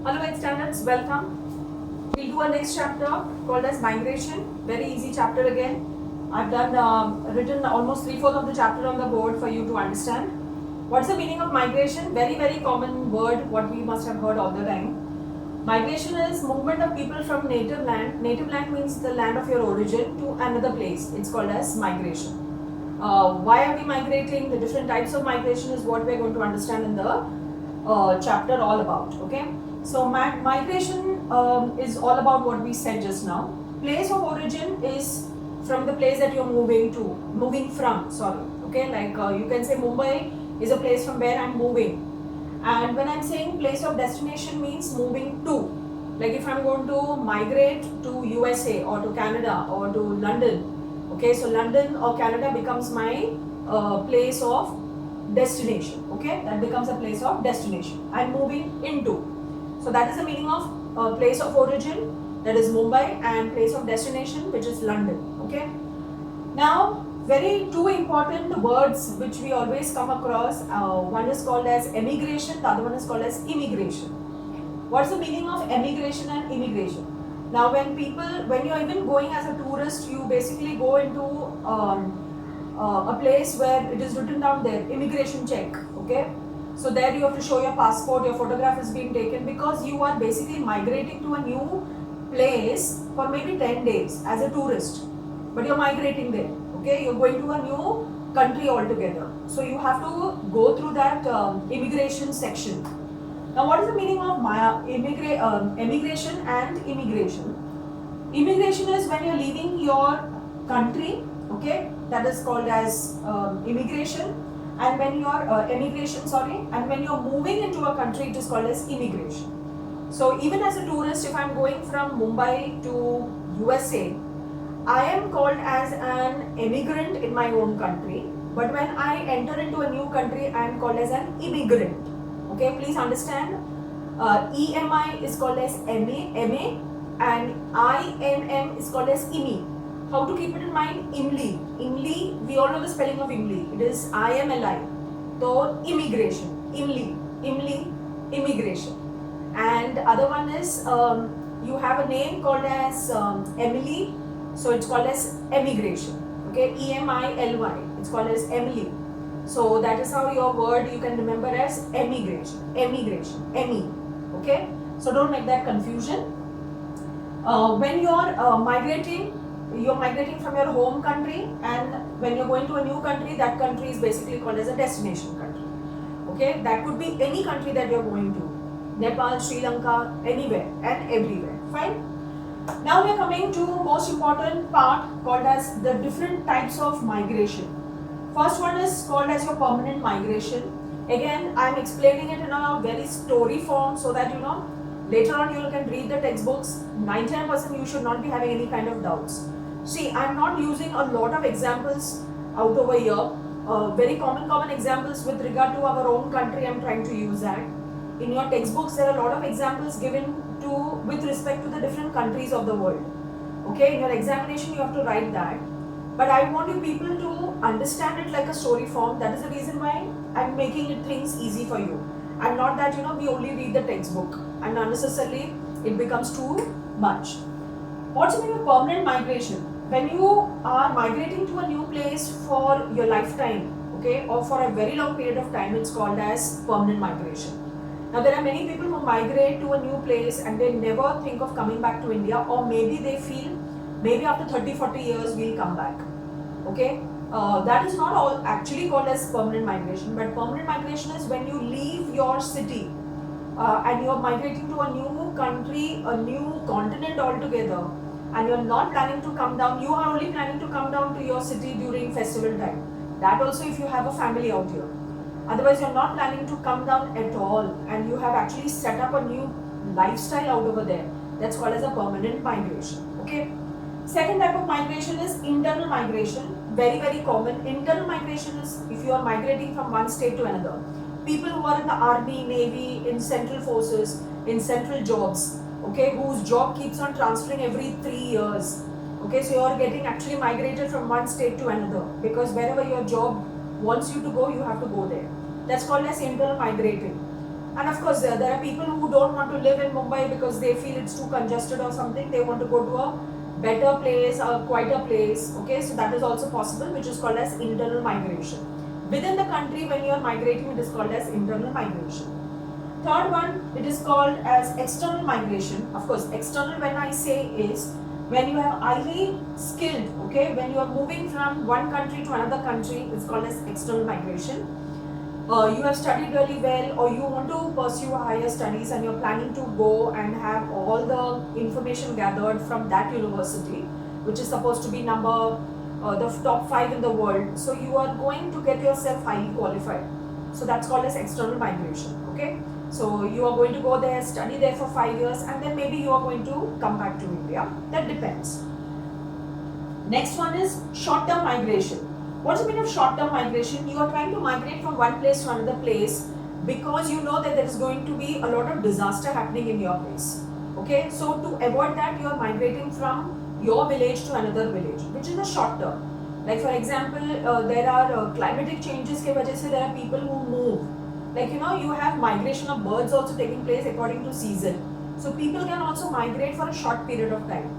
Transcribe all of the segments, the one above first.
Hello ex-standards, welcome. We'll do our next chapter called as migration. Very easy chapter again. I've written almost 3/4 of the chapter on the board for you to understand. What's the meaning of migration? Very common word, what we must have heard all the time. Migration is movement of people from native land. Native land means the land of your origin to another place. It's called as migration. Why are we migrating? The different types of migration is what we're going to understand in the chapter all about. Okay. So migration is all about what we said just now. Place of origin is from the place that you're moving from. Sorry. Okay. Like you can say Mumbai is a place from where I'm moving. And when I'm saying place of destination means moving to. Like if I'm going to migrate to USA or to Canada or to London. Okay. So London or Canada becomes my place of destination. Okay. That becomes a place of destination. I'm moving into. So that is the meaning of place of origin, that is Mumbai, and place of destination, which is London. Okay. Now, very two important words which we always come across. One is called as emigration, the other one is called as immigration. What's the meaning of emigration and immigration? Now, when you're even going as a tourist, you basically go into a place where it is written down there, immigration check. Okay. So there you have to show your passport, your photograph is being taken, because you are basically migrating to a new place for maybe 10 days as a tourist. But you're migrating there, okay? You're going to a new country altogether. So you have to go through that immigration section. Now what is the meaning of emigration and immigration? Immigration is when you're leaving your country, okay? That is called as immigration. And when you're and when you're moving into a country, it is called as immigration. So even as a tourist, if I'm going from Mumbai to USA, I am called as an immigrant in my own country. But when I enter into a new country, I am called as an immigrant. Okay, please understand. EMI is called as MA, and IMM is called as IMI. How to keep it in mind? IMLI, we all know the spelling of IMLI. It is IMLI. So immigration, IMLI, immigration. And other one is you have a name called as Emily. So it's called as emigration. Okay, EMILY. It's called as Emily. So that is how your word you can remember as emigration, ME. Okay. So don't make that confusion. When you're migrating from your home country, and when you're going to a new country, that country is basically called as a destination country. Okay, that could be any country that you're going to, Nepal, Sri Lanka, anywhere and everywhere. Fine. Now we're coming to most important part called as the different types of migration. First one is called as your permanent migration. Again, I'm explaining it in a very story form so that later on you can read the textbooks. 99% you should not be having any kind of doubts. See, I'm not using a lot of examples out over here. Very common examples with regard to our own country. I'm trying to use that. In your textbooks, there are a lot of examples given with respect to the different countries of the world. Okay, in your examination you have to write that. But I want you people to understand it like a story form. That is the reason why I'm making things easy for you. And not that we only read the textbook and unnecessarily it becomes too much. What's the meaning of permanent migration? When you are migrating to a new place for your lifetime, okay, or for a very long period of time, it's called as permanent migration. Now there are many people who migrate to a new place and they never think of coming back to India, or maybe they feel maybe after 30-40 years we'll come back. Okay, that is not all actually called as permanent migration, but permanent migration is when you leave your city and you're migrating to a new country, a new continent altogether, and you're not planning to come down. You are only planning to come down to your city during festival time. That also if you have a family out here. Otherwise you're not planning to come down at all, and you have actually set up a new lifestyle out over there. That's called as a permanent migration. Okay. Second type of migration is internal migration. Very common. Internal migration is if you are migrating from one state to another. People who are in the army, navy, in central forces, in central jobs, okay, whose job keeps on transferring every 3 years. Okay, so you are getting actually migrated from one state to another, because wherever your job wants you to go, you have to go there. That's called as internal migrating. And of course, there are people who don't want to live in Mumbai because they feel it's too congested or something. They want to go to a better place, a quieter place. Okay, so that is also possible, which is called as internal migration. Within the country, when you are migrating, it is called as internal migration. Third one, it is called as external migration. Of course, external when I say is when you have highly skilled, okay, when you are moving from one country to another country, it's called as external migration. You have studied really well, or you want to pursue higher studies and you're planning to go and have all the information gathered from that university, which is supposed to be the top 5 in the world. So you are going to get yourself highly qualified. So that's called as external migration. Okay. So you are going to go there, study there for 5 years, and then maybe you are going to come back to India. That depends. Next one is short-term migration. What's the meaning of short-term migration? You are trying to migrate from one place to another place because you know that there is going to be a lot of disaster happening in your place. Okay, so to avoid that, you are migrating from your village to another village, which is a short term. Like for example, there are climatic changes के वजह से there are people who move. Like you have migration of birds also taking place according to season. So people can also migrate for a short period of time.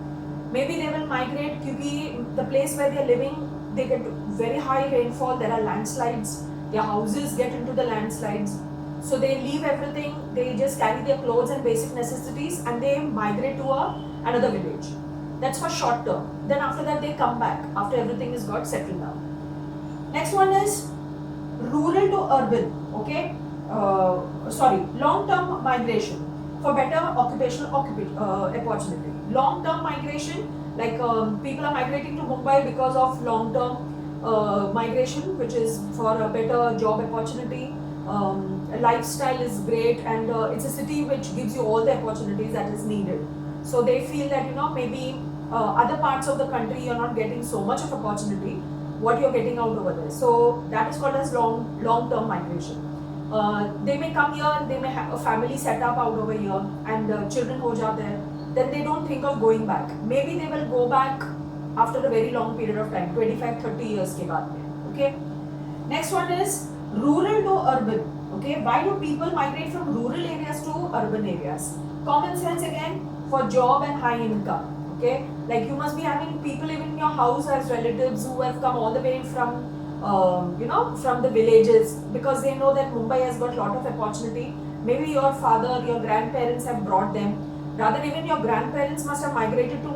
Maybe they will migrate because the place where they are living, they get very high rainfall, there are landslides, their houses get into the landslides. So they leave everything, they just carry their clothes and basic necessities and they migrate to another village. That's for short term. Then after that they come back after everything is got settled down. Next one is rural to urban, okay? Long-term migration for better occupational opportunity. Long-term migration, like people are migrating to Mumbai because of long-term migration, which is for a better job opportunity. Lifestyle is great and it's a city which gives you all the opportunities that is needed. So they feel that maybe other parts of the country you're not getting so much of opportunity, what you're getting out over there. So that is called as long-term migration. They may come here, they may have a family set up out over here and children ho jate hain. Then they don't think of going back. Maybe they will go back after a very long period of time, 25-30 years ke baad mein. Okay. Next one is rural to urban. Okay. Why do people migrate from rural areas to urban areas? Common sense again, for job and high income. Okay. Like you must be having people living in your house as relatives who have come all the way from from the villages because they know that Mumbai has got a lot of opportunity. Maybe your father, your grandparents have brought them. Rather, even your grandparents must have migrated to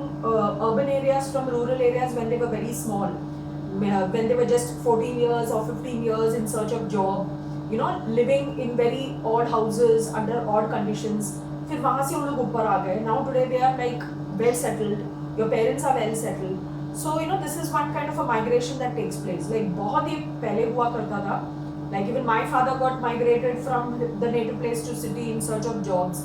urban areas from rural areas when they were very small, when they were just 14 years or 15 years in search of job, living in very odd houses under odd conditions. फिर वहाँ से उन लोग ऊपर आ गए. Now today they are like well settled. Your parents are well settled. So this is one kind of a migration that takes place. Like बहुत ही पहले हुआ करता था. Like even my father got migrated from the native place to city in search of jobs.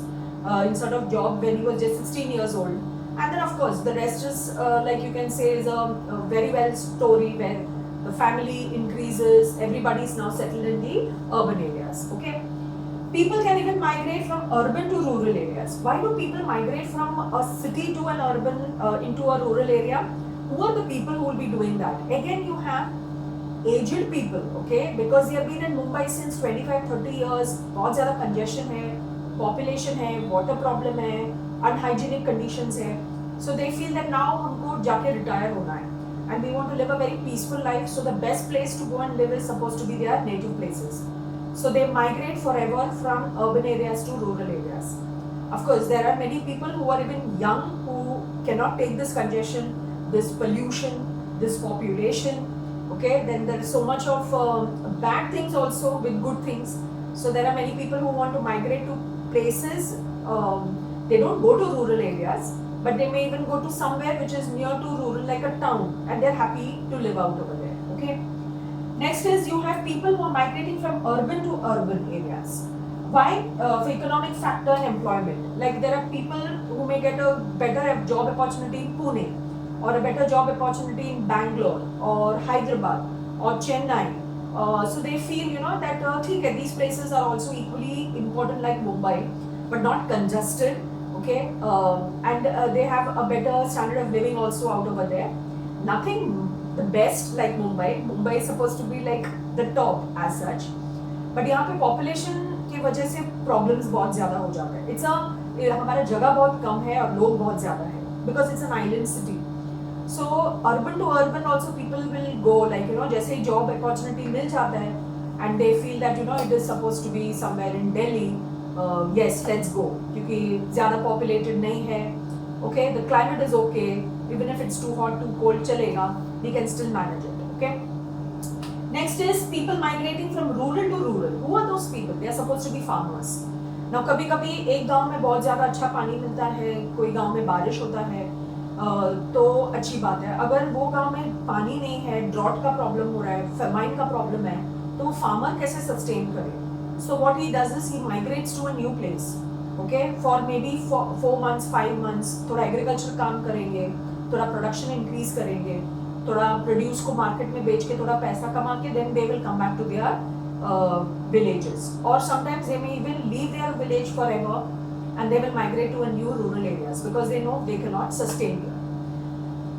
In sort of job when he was just 16 years old. And then of course the rest is like you can say is a very well story where the family increases, everybody is now settled in the urban areas. Okay. People can even migrate from urban to rural areas. Why do people migrate from a city to an urban into a rural area? Who are the people who will be doing that? Again, you have aged people, okay, because they have been in Mumbai since 25-30 years. बहुत ज़्यादा congestion है, population है, water problem है, unhygienic conditions है. So they feel that now हमको जाके retire होना है, and we want to live a very peaceful life. So the best place to go and live is supposed to be their native places. So they migrate forever from urban areas to rural areas. Of course, there are many people who are even young who cannot take this congestion, this pollution, this population. Okay, then there is so much of bad things also with good things. So there are many people who want to migrate to places. They don't go to rural areas, but they may even go to somewhere which is near to rural, like a town, and they're happy to live out over there. Okay. Next is you have people who are migrating from urban to urban areas. Why? For economic factor and employment. Like there are people who may get a better job opportunity in Pune, or a better job opportunity in Bangalore or Hyderabad or Chennai. So they feel that these places are also equally important like Mumbai, but not congested. Okay, and they have a better standard of living also out over there. Nothing the best like Mumbai. Mumbai is supposed to be like the top as such, but यहाँ पे population की की वजह से problems बहुत ज़्यादा हो जाता है. हमारा जगह बहुत कम है और लोग बहुत ज़्यादा है, because it's an island city. So urban to urban also people will go, like जैसे ही जॉब अपॉर्चुनिटी मिल जाता है and they feel that it is suppose to be somewhere in Delhi, yes, let's go, क्योंकि ज़्यादा पॉपुलेटेड नहीं है. Okay, the climate is okay, even if it's too hot, too cold, चलेगा, we can still manage it. Okay. Next is people migrating from rural to rural. Who are those people? They are supposed to be farmers. Now कभी-कभी एक गांव में बहुत ज़्यादा अच्छा पानी मिलता है, कोई गांव में बारिश होता है, तो अच्छी बात है. अगर वो गांव में पानी नहीं है, ड्रॉट का प्रॉब्लम हो रहा है, फेमाइन का प्रॉब्लम है, तो वो फार्मर कैसे सस्टेन करे? So what he does is he migrates to a new place, okay, for maybe 4 months, 5 months. थोड़ा एग्रीकल्चर काम करेंगे, थोड़ा प्रोडक्शन इंक्रीज करेंगे, थोड़ा प्रोड्यूस को मार्केट में बेच के थोड़ा पैसा कमा के then they will come back to their villages, or sometimes they may even leave their village forever and they will migrate to a new rural areas because they know they cannot sustain here.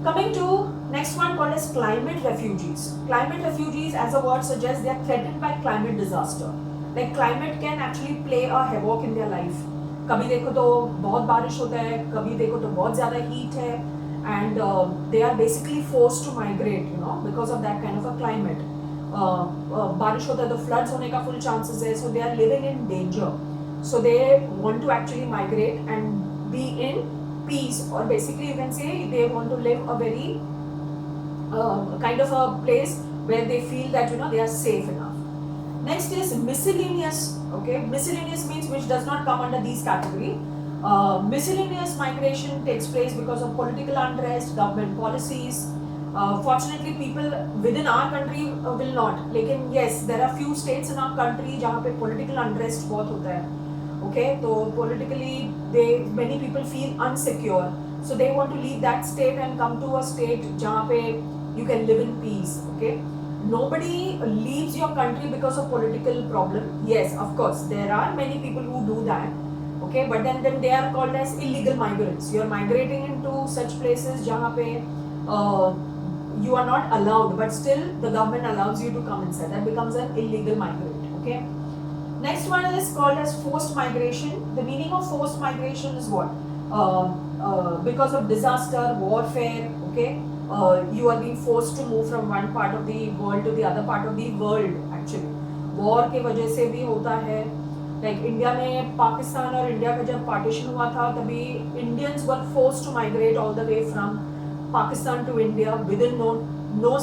Coming to next one called as climate refugees. Climate refugees, as a word suggests, they are threatened by climate disaster. Like climate can actually play a havoc in their life. कभी देखो तो बहुत बारिश होता है, कभी देखो तो बहुत ज़्यादा heat है, and they are basically forced to migrate, because of that kind of a climate. बारिश होता है तो floods होने का full chances है, so they are living in danger. So they want to actually migrate and be in peace, or basically you can say they want to live a very kind of a place where they feel that they are safe enough. Next is miscellaneous. Okay, miscellaneous means which does not come under these category. Miscellaneous migration takes place because of political unrest, government policies. Fortunately, people within our country will not. लेकिन yes, there are few states in our country जहाँ पे political unrest बहुत होता है. Okay, तो politically many people feel unsecure, so they want to leave that state and come to a state जहाँ पे you can live in peace. Okay. Nobody leaves your country because of political problem. Yes, of course, there are many people who do that. Okay, but then they are called as illegal migrants. You are migrating into such places जहाँ पे you are not allowed, but still the government allows you to come inside. That becomes an illegal migrant. Okay. Next one is called as forced migration. The meaning of forced migration is what? Because of disaster, warfare. Okay. You are being forced to move from one part of the world to the other part of the world. Actually, war के वजह से भी होता है. Like India में पाकिस्तान और India का जब पार्टीशन हुआ था, तभी Indians were forced to migrate all the way from Pakistan to India within no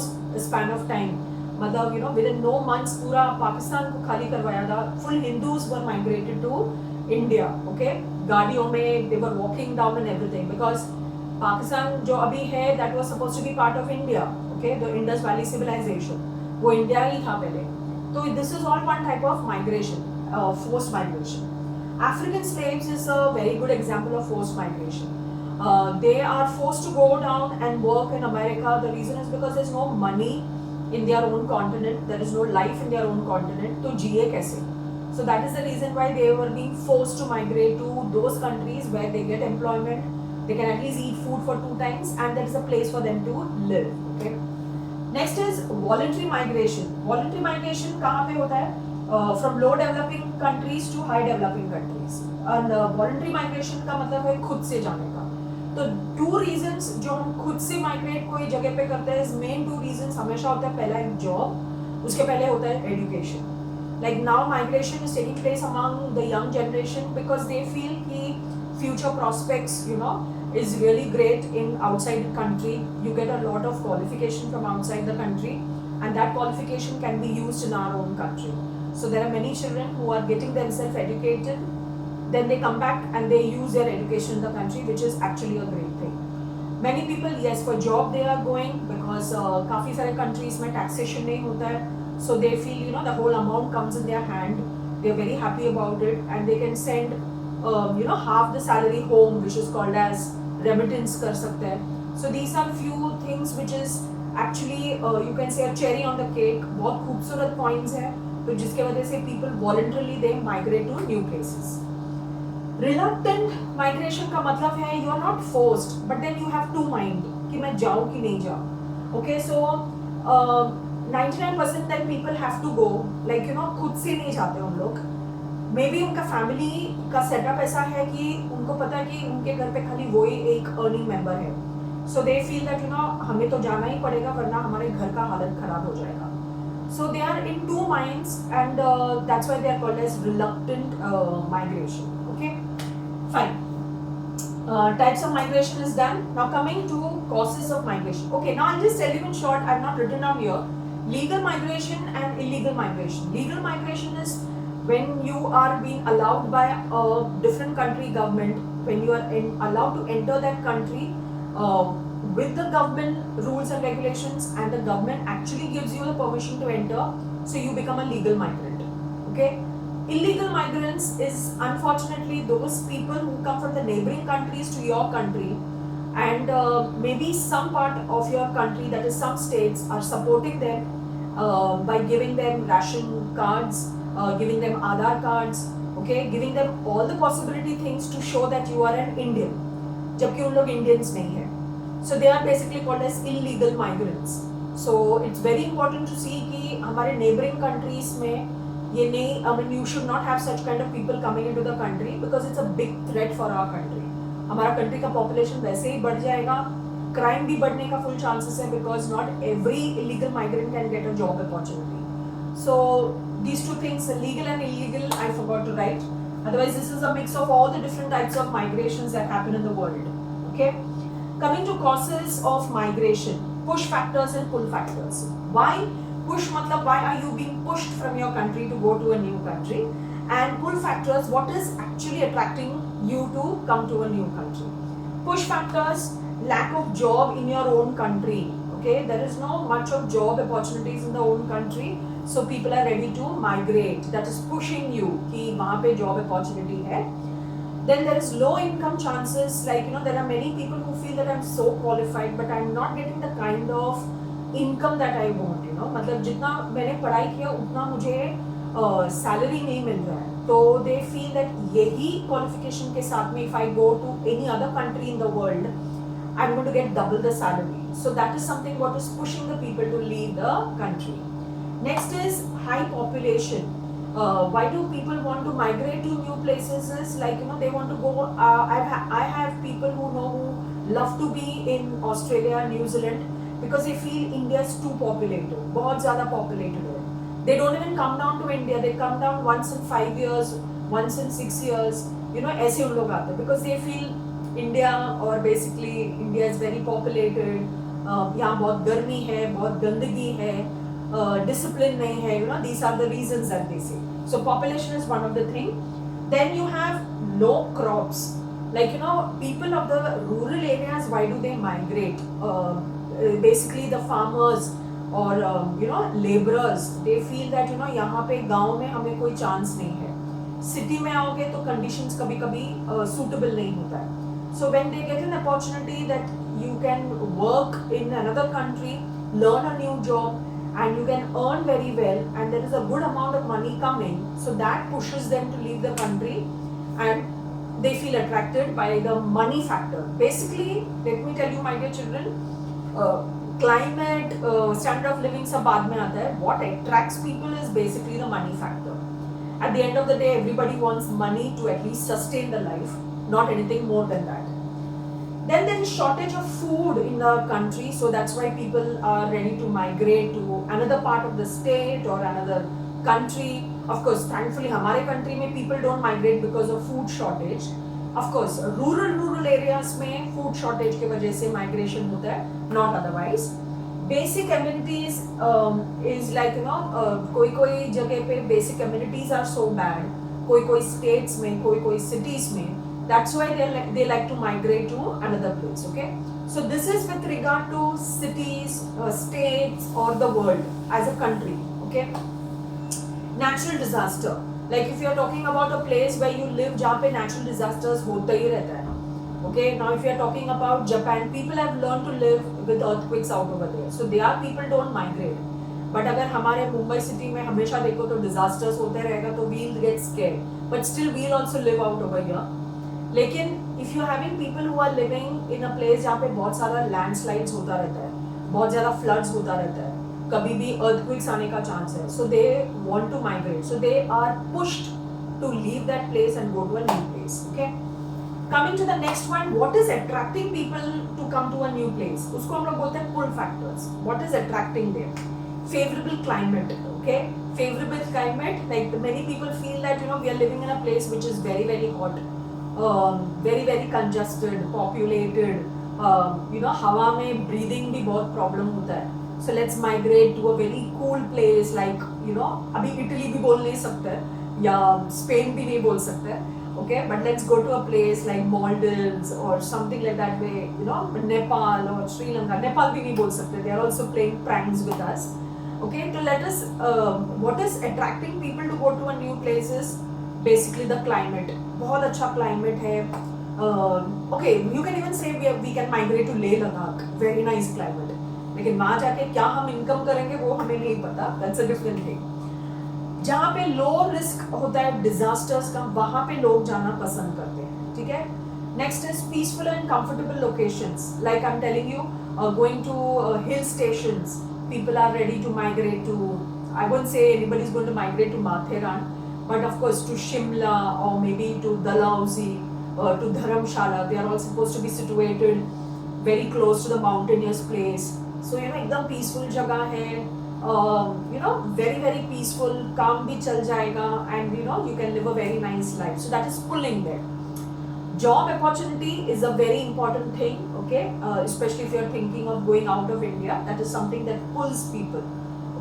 span of time. मतलब within no months पूरा पाकिस्तान को खाली करवाया था. Full Hindus were migrated to India. Okay, गाड़ियों में they were walking down and everything because Pakistan जो अभी है that was supposed to be part of India. Okay, the Indus Valley civilization, वो इंडिया ही था पहले. तो this is all one type of migration, forced migration. African slaves is a very good example of forced migration. They are forced to go down and work in America. The reason is because there's no money in their own continent. There is no life in their own continent. तो जिए कैसे? So that is the reason why they were being forced to migrate to those countries where they get employment. They can at least eat food for 2 times and there is a place for them to live. Okay. Next is voluntary migration. Voluntary migration कहाँ पे होता है? From low developing countries to high developing countries. And voluntary migration का मतलब है खुद से जाने का. तो 2 reasons जो हम खुद से migrate कोई जगह पे करते हैं, main 2 reasons हमेशा होता है. पहला एक job, उसके पहले होता है education. Like now migration is taking place among the young generation because they feel कि future prospects, is really great in outside the country. You get a lot of qualification from outside the country and that qualification can be used in our own country. So there are many children who are getting themselves educated, then they come back and they use their education in the country, which is actually a great thing. Many people, yes, for job they are going because काफ़ी सारे countries में taxation नहीं होता है, so they feel the whole amount comes in their hand. They are very happy about it and they can send half the salary home, which is called as remittance कर सकते हैं. So these are few things which is actually you can say a cherry on the cake. बहुत खूबसूरत points है, तो जिसके वजह से people voluntarily they migrate to new places. Reluctant migration का मतलब है you are not forced, but then you have two mind कि मैं जाऊँ कि नहीं जाऊँ. Okay, so 99% then people have to go, like खुद से नहीं जाते हम लोग. मे बी उनका फैमिली का सेटअप ऐसा है कि उनको पता है कि उनके घर पे खाली वही एक अर्निंग मेंबर है, सो दे फील दैट हमें तो जाना ही पड़ेगा वरना हमारे घर का हालत खराब हो जाएगा. So they are in two minds, and that's why they are called as reluctant migration. Okay, fine. Types of migration is done. Now coming to causes of migration. Okay, now I'll just tell you in short. I've not written down here. Legal migration and illegal migration. Legal migration is when you are being allowed by a different country government, when you are allowed to enter that country with the government rules and regulations, and the government actually gives you the permission to enter, so you become a legal migrant. Okay, illegal migrants is unfortunately those people who come from the neighboring countries to your country, and maybe some part of your country, that is some states, are supporting them by giving them ration cards, giving them Aadhaar cards, okay, giving them all the possibility things to show that you are an Indian, जबकि उन लोग Indians नहीं है. So they are basically called as illegal migrants. So it's very important to see कि हमारे neighboring countries में ये नहीं, I mean you should not have such kind of people coming into the country because it's a big threat for our country. हमारा country का population वैसे ही बढ़ जाएगा, crime भी बढ़ने का full chances है because not every illegal migrant can get a job opportunity. So these two things, legal and illegal, I forgot to write. Otherwise this is a mix of all the different types of migrations that happen in the world. Okay. Coming to causes of migration, push factors and pull factors. Why push? matlab why are you being pushed from your country to go to a new country? And pull factors, what is actually attracting you to come to a new country? Push factors, lack of job in your own country. Okay, there is no much of job opportunities in the own country, so people are ready to migrate. That is pushing you कि वहाँ पे job opportunity है. Then there is low income chances, like there are many people who feel that I'm so qualified but I'm not getting the kind of income that I want. मतलब जितना मैंने पढ़ाई किया उतना मुझे सैलरी नहीं मिल रहा है, तो they feel that यही qualification के साथ में if I go to any other country in the world I'm going to get double the salary. So that is something what is pushing the people to leave the country. Next is high population. Why do people want to migrate to new places? Is like they want to go. I have people who love to be in Australia, New Zealand because they feel India is too populated. बहुत ज़्यादा populated है. They don't even come down to India. They come down once in 5 years, once in 6 years. ऐसे उन लोग आते हैं because they feel India or basically India is very populated. यहाँ बहुत गर्मी है, बहुत गंदगी है. Discipline nahi hai, these are the reasons that they say. So population is one of the thing. Then you have low crops, like people of the rural areas, why do they migrate? Basically the farmers or laborers, they feel that यहाँ पे गांव में हमें कोई chance नहीं है, city में आओगे तो conditions कभी कभी suitable नहीं होता है. So when they get an opportunity that you can work in another country, learn a new job, and you can earn very well, and there is a good amount of money coming, so that pushes them to leave the country, and they feel attracted by the money factor. Basically, let me tell you, my dear children, climate, standard of living सब बाद में आता है. What attracts people is basically the money factor. At the end of the day, everybody wants money to at least sustain the life, not anything more than that. Then there is shortage of food in the country, so that's why people are ready to migrate to another part of the state or another country. Of course, thankfully, हमारे country में people don't migrate because of food shortage. Of course, rural areas में food shortage के वजह से migration होता है, not otherwise. Basic amenities is like कोई जगह पे basic amenities are so bad. कोई states में, कोई cities में. That's why they like to migrate to another place. Okay, so this is with regard to cities, states, or the world as a country. Okay, natural disaster, like if you are talking about a place where you live जहाँ पे natural disasters होता ही रहता है. Okay, now if you are talking about Japan, people have learned to live with earthquakes out over there, so their people don't migrate. But अगर हमारे Mumbai city में हमेशा देखो तो disasters होते रहेगा तो we'll get scared, but still we'll also live out over here. लेकिन if you having people who are living in a place जहाँ पे बहुत सारा landslides होता रहता है, बहुत ज़्यादा floods होता रहता है, कभी भी earthquakes आने का chance है, so they want to migrate, so they are pushed to leave that place and go to a new place. Okay. Coming to the next one, what is attracting people to come to a new place? उसको हम लोग बोलते हैं pull factors. What is attracting them? Favorable climate. Okay. Favorable climate, like many people feel that we are living in a place which is very very hot, very congested, populated. हवा में breathing भी बहुत problem होता है. So let's migrate to a very cool place like अभी Italy भी बोल नहीं सकते या स्पेन भी नहीं बोल सकते. Okay, but let's go to a place like Maldives or something like that way. Nepal or Sri Lanka. Nepal भी नहीं बोल सकते. They are also playing pranks with us. Okay, to let us what is attracting people to go to a new place is basically the climate. बहुत अच्छा climate है. Okay, you can even say we can migrate to Leh Ladakh. Very nice climate. लेकिन वहाँ जाके क्या हम income करेंगे वो हमें नहीं पता. That's a different thing. जहाँ पे लो रिस्क होता है डिजास्टर्स का, वहाँ पे लोग जाना पसंद करते हैं. ठीक है. Next is peaceful and comfortable locations. Like I'm telling you, going to hill stations. People are ready to migrate to, I won't say anybody is going to migrate to Matheran, but of course to Shimla or maybe to Dalhousie, to Dharamshala. They are all supposed to be situated very close to the mountainous place. So एकदम peaceful जगह है. Very very peaceful, काम भी चल जाएगा, and you can live a very nice life. So that is pulling there. Job opportunity is a very important thing, okay, especially if you are thinking of going out of India. That is something that pulls people,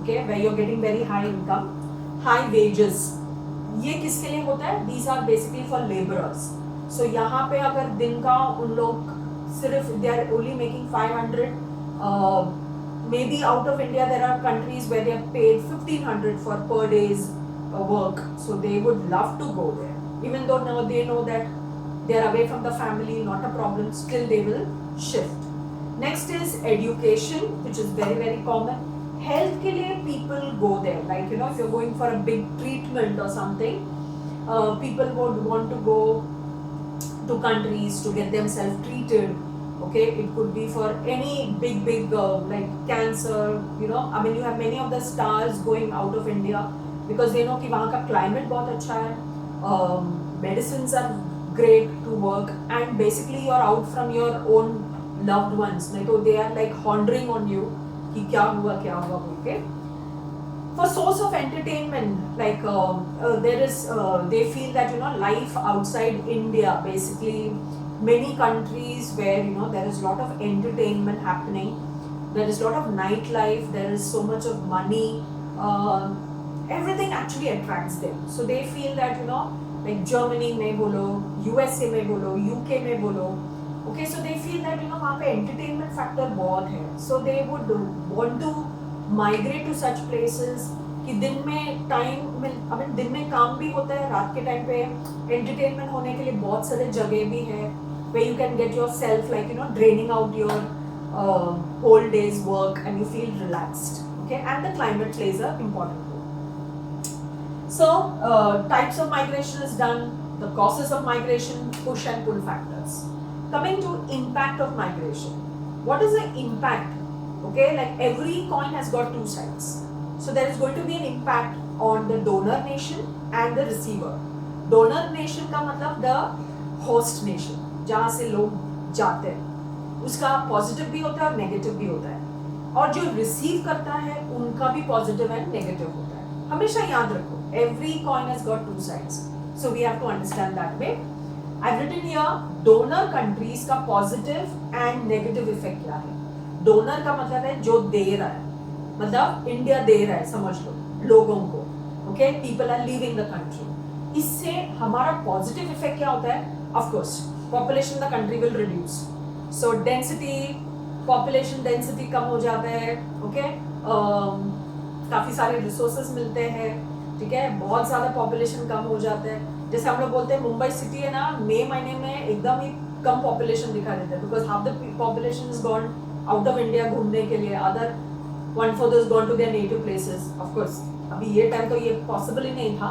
okay, where you are getting very high income, high wages. ये किसके लिए होता है? These are basically for laborers. So यहाँ पे अगर दिन का उन लोग सिर्फ they are only making 500, maybe out of India there are countries where they are paid 1500 for per day's work. So they would love to go there, even though now they know that they are away from the family, not a problem, still they will shift. Next is education, which is very very common. Health के लिए people go there, like if you're going for a big treatment or something, people would want to go to countries to get themselves treated. Okay, it could be for any big like cancer. I mean you have many of the stars going out of India because they know कि वहाँ का climate बहुत अच्छा है, medicines are great to work, and basically you are out from your own loved ones. नहीं तो they are like pondering on you कि क्या हुआ बोल के. For source of entertainment, like there is they feel that life outside India, basically many countries where there is a lot of entertainment happening, there is a lot of nightlife, there is so much of money, everything actually attracts them. So they feel that like Germany में बोलो, USA में बोलो, UK में बोलो. Okay, so they feel that वहाँ पे entertainment factor बहुत है. So they would want to migrate to such places कि दिन में दिन में काम भी होता है, रात के टाइम पे entertainment होने के लिए बहुत सारे जगह भी है where you can get yourself like draining out your whole day's work and you feel relaxed. Okay, and the climate plays a important role. So types of migration is done, the causes of migration, push and pull factors. Coming to impact of migration. What is the impact? Okay, like every coin has got two sides. So there is going to be an impact on the donor nation and the receiver. Donor nation का मतलब the host nation, जहाँ से लोग जाते हैं, उसका positive भी होता है और नेगेटिव भी होता है, और जो रिसीव करता है उनका भी पॉजिटिव एंड नेगेटिव होता है. हमेशा याद रखो, every coin has got two sides, so we have to understand that way. I've written here donor countries का positive and negative effect क्या है. donor का मतलब है जो दे रहा है, मतलब इंडिया दे रहा है, समझ लो लोगों को. okay, people are leaving the country. इससे हमारा पॉजिटिव इफेक्ट क्या होता है? Of course population the country will reduce, so density, population density कम हो जाता है. ओके, काफ़ी सारे रिसोर्सेज मिलते हैं. ठीक है, बहुत ज़्यादा पॉपुलेशन कम हो जाता है. जैसे हम लोग बोलते हैं मुंबई सिटी है ना, मई महीने में एकदम ही कम पॉपुलेशन दिखा देता है because half the population is gone out of India घूमने के लिए, other 1/4 is gone to their native places. Of course अभी ये टाइम तो ये पॉसिबल ही नहीं था,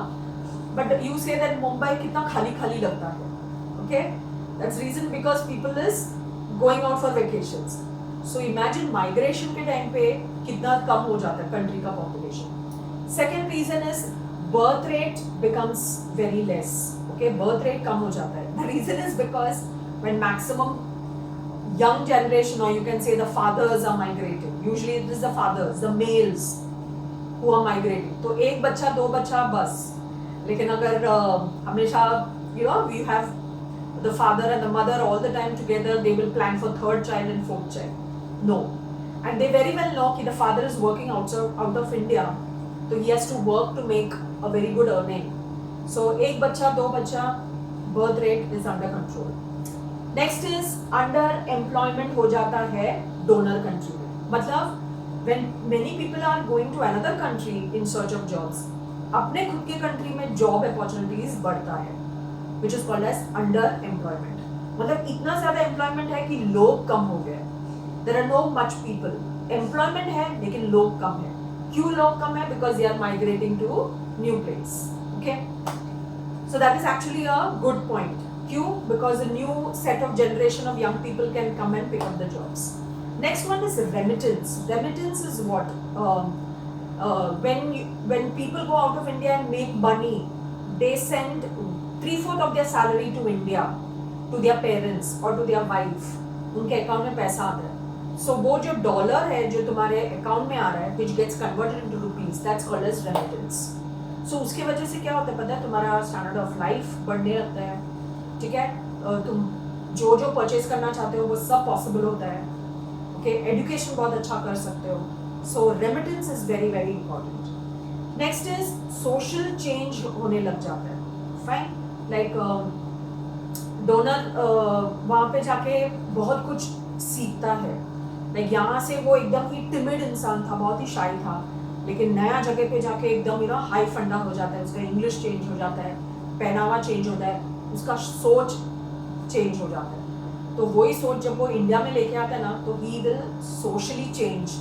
but you say that Mumbai कितना खाली खाली लगता है. Okay, that's reason because people is going out for vacations. So imagine migration के टाइम पे कितना कम हो जाता है कंट्री का population. Second reason is birth rate becomes very less. Okay, birth rate कम हो जाता है. The reason is because when maximum young generation, or you can say the fathers are migrating. Usually it is the fathers, the males who are migrating. तो एक बच्चा दो बच्चा बस. लेकिन अगर हमेशा we have the father and the mother all the time together, they will plan for third child and fourth child. No. And they very well know that the father is working out of India, so he has to work to make a very good earning. So एक बच्चा दो बच्चा, birth rate is under control. Next is under employment हो जाता है donor country में. मतलब when many people are going to another country in search of jobs, अपने खुद के country में job opportunities बढ़ता है, which is called as under employment. मतलब इतना ज़्यादा employment है कि लोग कम हो गए. There are no much people. Employment है लेकिन लोग कम है. क्यों लोग कम है? Because they are migrating to new place. Okay. So that is actually a good point. Q, because a new set of generation of young people can come and pick up the jobs. Next one is remittance. Remittance is what? When people go out of India and make money, they send 3/4 of their salary to India, to their parents or to their wife. उनके account में पैसा आता है. So वो जो dollar है जो तुम्हारे अकाउंट में आ रहा है, which gets converted into rupees, that's called as remittance. So उसकी वजह से क्या होता है पता है? तुम्हारा स्टैंडर्ड ऑफ लाइफ बढ़ने लगता है. ठीक है, तुम जो परचेज करना चाहते हो वो सब पॉसिबल होता है. ओके, एजुकेशन बहुत अच्छा कर सकते हो. So remittance is very very important. Next is social change होने लग जाता है. फाइन, लाइक डोनर वहाँ पे जाके बहुत कुछ सीखता है. लाइक यहाँ से वो एकदम ही टिमिड इंसान था, बहुत ही शाई था, लेकिन नया जगह पे जाके एकदम हाई फंडा हो जाता है. उसका इंग्लिश चेंज हो जाता है, पहनावा चेंज होता है, उसका सोच चेंज हो जाता है. तो वही सोच जब वो इंडिया में लेके आता है ना, तो ही विल सोशली चेंज.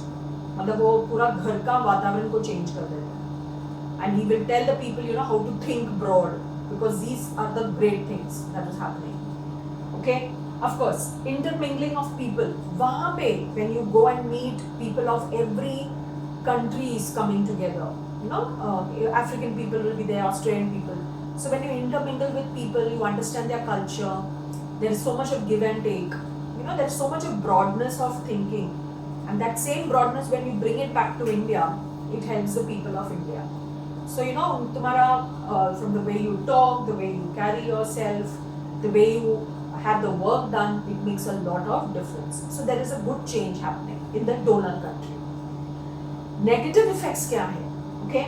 मतलब वो पूरा घर का वातावरण को चेंज कर देता है. And he will tell the people how to think broad, because these are the great things that is happening. Okay, of course intermingling of people. वहाँ पे when you go and meet people of every countries coming together, African people will be there, Australian people. So when you intermingle with people, you understand their culture. There is so much of give and take. There is so much of broadness of thinking, and that same broadness, when you bring it back to India, it helps the people of India. So तुम्हारा from the way you talk, the way you carry yourself, the way you have the work done, it makes a lot of difference. So there is a good change happening in the donor country. Negative effects क्या है? Okay,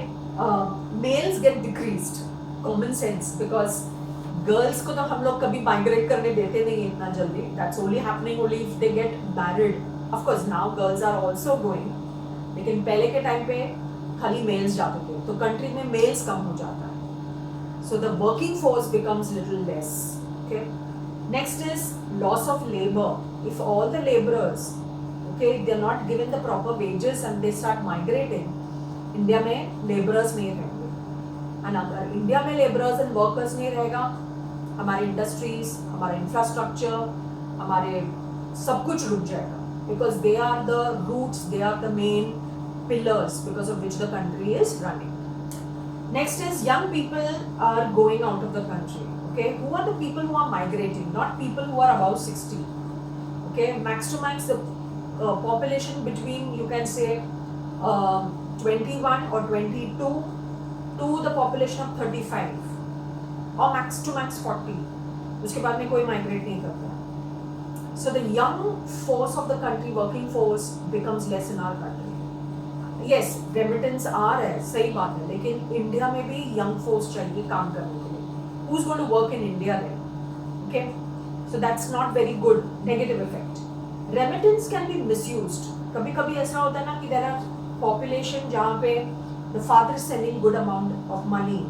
males get decreased. Common sense, because girls को तो हम लोग कभी migrate करने देते नहीं इतना जल्दी. That's only happening only if they get married. Of course now girls are also going. लेकिन पहले के टाइम पे खाली males जाते थे, तो country में males कम हो जाता है. So the working force becomes little less. Okay. Next is loss of labor. If all the laborers, okay, they're not given the proper wages and they start migrating, India में laborers नहीं रहेंगे. And अगर India में laborers and workers नहीं रहेगा, हमारे industries, हमारे infrastructure, हमारे सब कुछ रुक जाएगा. Because they are the roots, they are the main pillars because of which the country is running. Next is young people are going out of the country. Okay, who are the people who are migrating? Not people who are above 60. Okay, max to max the population between, you can say 21 or 22 to the population of 35 or max to max 40. उसके बाद में कोई migrate नहीं करता. So the young force of the country, working force, becomes less in our country. Yes, remittance आ रहा है, सही बात है, लेकिन इंडिया में भी young force चाहिए काम करने के लिए. Who's going to work in India then? Okay, so that's not very good. Negative effect. Remittance can be misused. कभी कभी ऐसा होता है ना कि there are population जहाँ पे the father is sending good amount of money,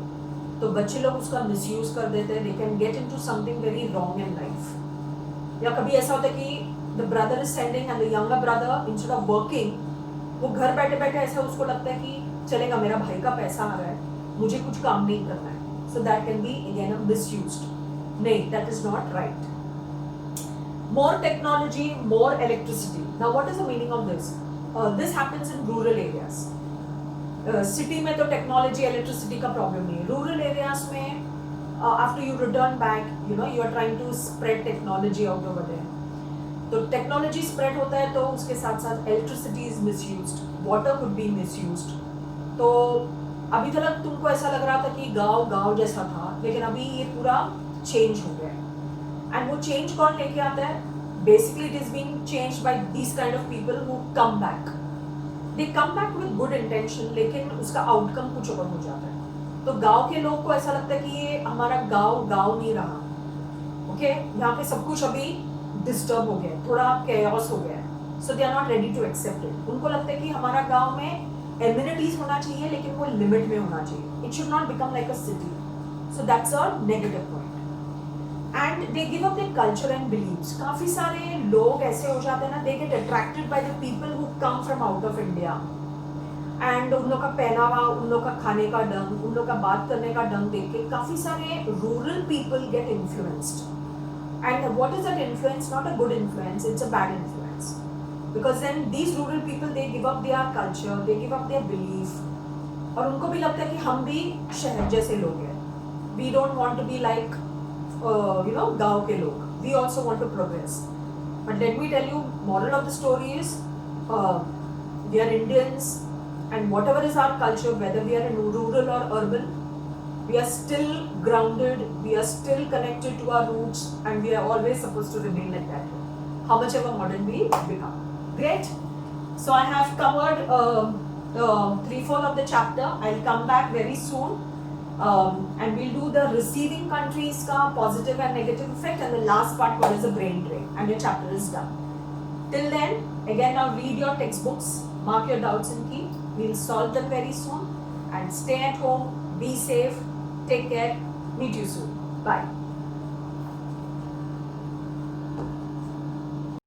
तो बच्चे लोग उसका misuse कर देते हैं. They can get into something very wrong in life. या कभी ऐसा होता है कि the brother is sending and the younger brother, instead of working, वो घर बैठे बैठे ऐसा उसको लगता है कि चलेगा, मेरा भाई का पैसा आ रहा है, मुझे कुछ काम नहीं करना है. So that can be again misused. नहीं, that is not right. More technology, more electricity. Now what is the meaning of this? This happens in rural areas. City में तो टेक्नोलॉजी इलेक्ट्रिसिटी का प्रॉब्लम नहीं है, रूरल एरियाज में after you return back you are trying to spread technology out over there, तो technology spread होता है तो उसके साथ साथ electricity is misused, water could be misused. तो अभी तक तुमको ऐसा लग रहा था कि गांव गांव जैसा था, लेकिन अभी ये पूरा चेंज हो गया है। एंड वो चेंज कौन लेके आता है? Basically it is being changed by these kind of people who come back, they come back with good intention, लेकिन उसका आउटकम कुछ और हो जाता है। तो गांव के लोग को ऐसा लगता है कि ये हमारा गांव गांव नहीं रहा, ओके यहाँ पे सब कुछ अभी डिस्टर्ब हो गया, थोड़ा केओस हो गया है, so they are not ready to accept it. उनको लगता है कि हमारा गांव में एमिनिटीज होना चाहिए, लेकिन वो लिमिट में होना चाहिए, it should not become like a city, so that's a negative point. And they give up their culture and beliefs. काफी सारे लोग ऐसे हो जाते हैं ना, they get attracted by the people who come from out of India, and उन लोग का पहनावा, उन लोग का खाने का ढंग, उन लोग का बात करने का ढंग देख के काफी सारे rural people get influenced. And what is that influence? Not a good influence, it's a bad influence. Because then these rural people, they give up their culture, they give up their belief. और उनको भी लगता है कि हम भी शहर जैसे लोग हैं. We don't want to be like, गांव के लोग. We also want to progress. But let me tell you, moral of the story is, we are Indians, and whatever is our culture, whether we are in rural or urban, we are still grounded, we are still connected to our roots, and we are always supposed to remain like that, how much ever modern we become. Great. So I have covered 3/4 of the chapter. I'll come back very soon, and we'll do the receiving countries ka positive and negative effect, and the last part, what is the brain drain, and your chapter is done. Till then, again, now read your textbooks, mark your doubts and key. We'll solve them very soon, and stay at home, be safe, take care, meet you soon. Bye.